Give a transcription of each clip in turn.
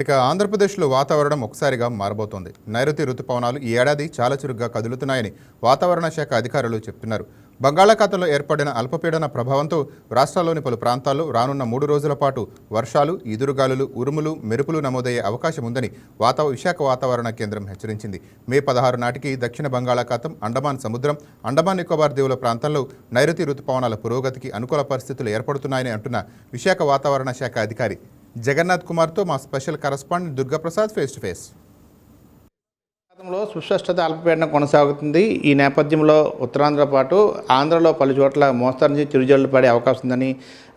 ఇక ఆంధ్రప్రదేశ్లో వాతావరణం ఒకసారిగా మారబోతోంది. నైరుతి రుతుపవనాలు ఈ ఏడాది చాలా చురుగ్గా కదులుతున్నాయని వాతావరణ శాఖ అధికారులు చెప్తున్నారు. బంగాళాఖాతంలో ఏర్పడిన అల్పపీడన ప్రభావంతో రాష్ట్రాల్లోని పలు ప్రాంతాల్లో రానున్న 3 రోజుల పాటు వర్షాలు, ఈదురుగాలులు, ఉరుములు, మెరుపులు నమోదయ్యే అవకాశం ఉందని విశాఖ వాతావరణ కేంద్రం హెచ్చరించింది. మే 16 నాటికి దక్షిణ బంగాళాఖాతం, అండమాన్ సముద్రం, అండమాన్ నికోబార్ దీవుల ప్రాంతాల్లో నైరుతి రుతుపవనాల పురోగతికి అనుకూల పరిస్థితులు ఏర్పడుతున్నాయని అంటున్న విశాఖ వాతావరణ శాఖ అధికారి జగన్నాథ్ కుమార్తో మా special correspondent Durgaprasad face to face. సుస్పష్టత అల్పపీడనం కొనసాగుతుంది. ఈ నేపథ్యంలో ఉత్తరాంధ్ర పాటు ఆంధ్రలో పలు చోట్ల మోస్తరు నుంచి చిరుజల్లు పడే అవకాశం ఉందని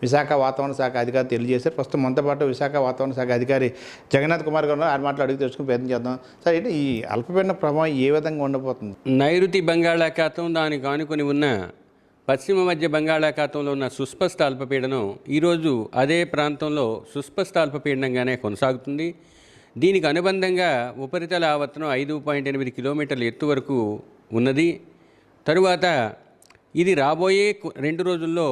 విశాఖ వాతావరణ శాఖ అధికారి తెలియజేశారు. ప్రస్తుతం మనతో పాటు విశాఖ వాతావరణ శాఖ అధికారి జగన్నాథ్ కుమార్ గారు ఆయన మాటలు అడిగి తెలుసుకుని ప్రయత్నం చేద్దాం. సార్, ఏంటి ఈ అల్పపీడన ప్రభావం ఏ విధంగా ఉండబోతుంది? నైరుతి బంగాళాఖాతం, దానికి ఆనుకొని ఉన్న పశ్చిమ మధ్య బంగాళాఖాతంలో ఉన్న సుస్పష్ట అల్పపీడనం ఈరోజు అదే ప్రాంతంలో సుస్పష్ట అల్పపీడనంగానే కొనసాగుతుంది. దీనికి అనుబంధంగా ఉపరితల ఆవర్తనం 5.8 కిలోమీటర్ల ఎత్తు వరకు ఉన్నది. తరువాత ఇది రాబోయే 2 రోజుల్లో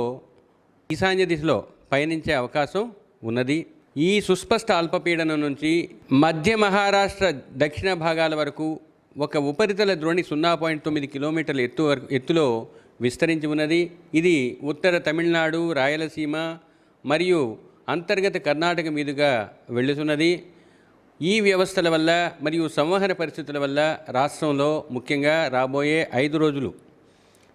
ఈశాన్య దిశలో పయనించే అవకాశం ఉన్నది. ఈ సుస్పష్ట అల్పపీడనం నుంచి మధ్య మహారాష్ట్ర దక్షిణ భాగాల వరకు ఒక ఉపరితల ద్రోణి 0.9 కిలోమీటర్ల ఎత్తులో విస్తరించి ఉన్నది. ఇది ఉత్తర తమిళనాడు, రాయలసీమ మరియు అంతర్గత కర్ణాటక మీదుగా వెళ్తున్నది. ఈ వ్యవస్థల వల్ల మరియు సంవహన పరిస్థితుల వల్ల రాష్ట్రంలో ముఖ్యంగా రాబోయే 5 రోజులు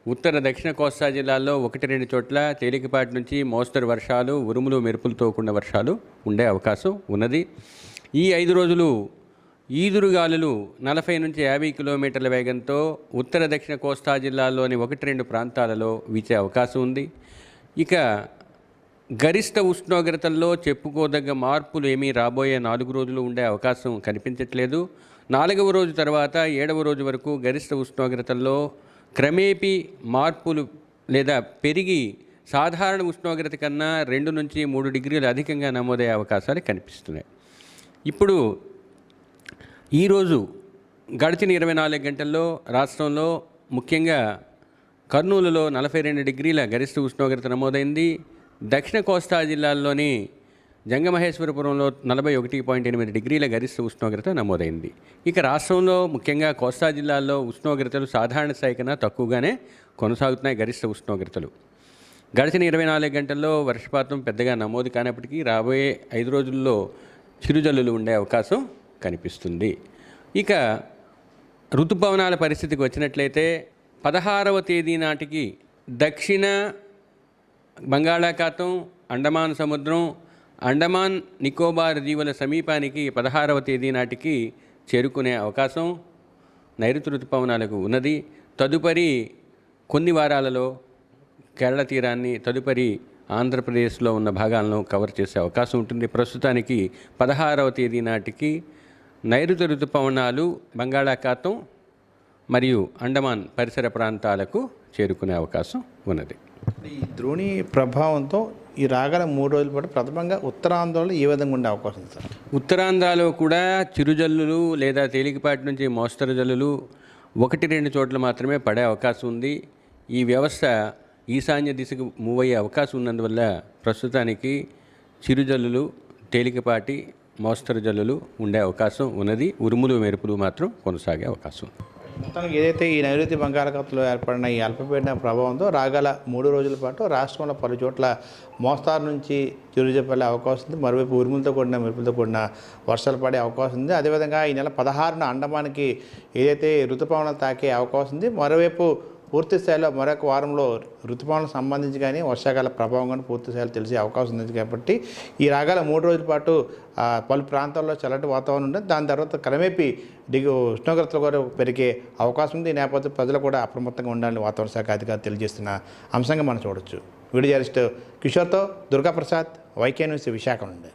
ఉత్తర దక్షిణ కోస్తా జిల్లాల్లో 1-2 చోట్ల తేలికపాటి నుంచి మోస్తరు వర్షాలు, ఉరుములు మెరుపులతో కూడిన వర్షాలు ఉండే అవకాశం ఉన్నది. ఈ 5 రోజులు ఈదురుగాలులు 40 నుంచి 50 కిలోమీటర్ల వేగంతో ఉత్తర దక్షిణ కోస్తా జిల్లాల్లోని 1-2 ప్రాంతాలలో వీచే అవకాశం ఉంది. ఇక గరిష్ట ఉష్ణోగ్రతల్లో చెప్పుకోదగ్గ మార్పులు ఏమీ రాబోయే 4 రోజులు ఉండే అవకాశం కనిపించట్లేదు. 4వ రోజు తర్వాత 7వ రోజు వరకు గరిష్ట ఉష్ణోగ్రతల్లో క్రమేపీ మార్పులు లేదా పెరిగి సాధారణ ఉష్ణోగ్రత కన్నా 2 నుంచి 3 డిగ్రీలు అధికంగా నమోదయ్యే అవకాశాలు కనిపిస్తున్నాయి. ఇప్పుడు ఈరోజు గడిచిన 24 గంటల్లో రాష్ట్రంలో ముఖ్యంగా కర్నూలులో 42 డిగ్రీల గరిష్ట ఉష్ణోగ్రత నమోదైంది. దక్షిణ కోస్తా జిల్లాల్లోని జంగమహేశ్వరపురంలో 41.8 డిగ్రీల గరిష్ట ఉష్ణోగ్రత నమోదైంది. ఇక రాష్ట్రంలో ముఖ్యంగా కోస్తా జిల్లాల్లో ఉష్ణోగ్రతలు సాధారణ స్థాయి కన్నా తక్కువగానే కొనసాగుతున్నాయి. గరిష్ట ఉష్ణోగ్రతలు గడిచిన 24 గంటల్లో వర్షపాతం పెద్దగా నమోదు కానప్పటికీ రాబోయే 5 రోజుల్లో చిరుజల్లులు ఉండే అవకాశం కనిపిస్తుంది. ఇక ఋతుపవనాల పరిస్థితికి వచ్చినట్లయితే 16వ తేదీ నాటికి దక్షిణ బంగాళాఖాతం, అండమాన్ సముద్రం, అండమాన్ నికోబార్ దీవుల సమీపానికి 16వ తేదీ నాటికి చేరుకునే అవకాశం నైరుతి ఋతుపవనాలకు ఉన్నది. తదుపరి కొన్ని వారాలలో కేరళ తీరాన్ని, తదుపరి ఆంధ్రప్రదేశ్లో ఉన్న భాగాలను కవర్ చేసే అవకాశం ఉంటుంది. ప్రస్తుతానికి 16వ తేదీ నాటికి నైరుతి ఋతుపవనాలు బంగాళాఖాతం మరియు అండమాన్ పరిసర ప్రాంతాలకు చేరుకునే అవకాశం ఉన్నది. ఈ ద్రోణి ప్రభావంతో ఈ రాగల 3 రోజుల పాటు ప్రథమంగా ఉత్తరాంధ్రలో ఏ విధంగా ఉండే అవకాశం ఉంది సార్? ఉత్తరాంధ్రలో కూడా చిరుజల్లులు లేదా తేలికపాటి నుంచి మోస్తరు జల్లులు 1-2 చోట్ల మాత్రమే పడే అవకాశం ఉంది. ఈ వ్యవస్థ ఈశాన్య దిశకు మూవ్ అయ్యే అవకాశం ఉన్నందువల్ల ప్రస్తుతానికి చిరుజల్లులు, తేలికపాటి మోస్తరు జల్లులు ఉండే అవకాశం ఉన్నది. ఉరుములు మెరుపులు మాత్రం కొనసాగే అవకాశం ఉంది. మొత్తానికి ఏదైతే ఈ నైరుతి బంగాళాఖాతంలో ఏర్పడిన ఈ అల్పపీడన ప్రభావంతో రాగల 3 రోజుల పాటు రాష్ట్రంలో పలు చోట్ల మోస్తారు నుంచి చిరుజల్లు పడే అవకాశం ఉంది. మరోవైపు ఉరుములతో కూడిన మెరుపులతో కూడిన వర్షాలు పడే అవకాశం ఉంది. అదేవిధంగా ఈ నెల 16న అండమాన్కి ఏదైతే ఋతుపవనాలు తాకే అవకాశం ఉంది. మరోవైపు పూర్తి స్థాయిలో మరొక వారంలో ఋతుపవనాలకు సంబంధించి కానీ వర్షాకాల ప్రభావం కానీ పూర్తి స్థాయిలో తెలిసే అవకాశం ఉంది. కాబట్టి ఈ రాగల 3 రోజుల పాటు పలు ప్రాంతాల్లో చల్లటి వాతావరణం ఉంటుంది. దాని తర్వాత క్రమేపీ ఉష్ణోగ్రతలు కూడా పెరిగే అవకాశం ఉంది. ఈ నేపథ్యంలో ప్రజలు కూడా అప్రమత్తంగా ఉండాలని వాతావరణ శాఖ అధికారులు తెలియజేస్తున్న అంశంగా మనం చూడొచ్చు. వీడియో జర్నలిస్ట్ కిషోర్తో దుర్గాప్రసాద్, YK న్యూస్, విశాఖ నుండి.